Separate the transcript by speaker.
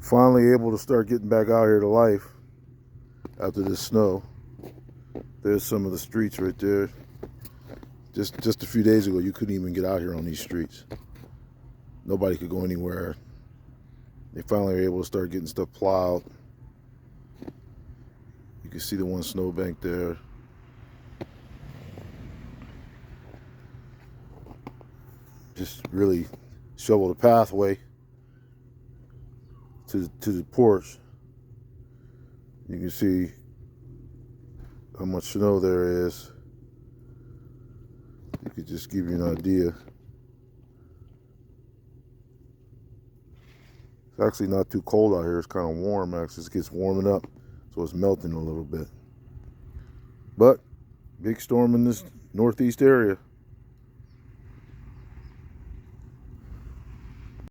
Speaker 1: Finally able to start getting back out here to life after this snow. There's some of the streets right there. Just a few days ago, you couldn't even get out here on these streets. Nobody could go anywhere. They finally were able to start getting stuff plowed. You can see the one snowbank there. Just really shovel the pathway to the porch. You can see how much snow there is. You could just give you an idea. It's actually not too cold out here. It's kind of warm. Actually, it gets warming up, so it's melting a little bit. But big storm in this northeast area.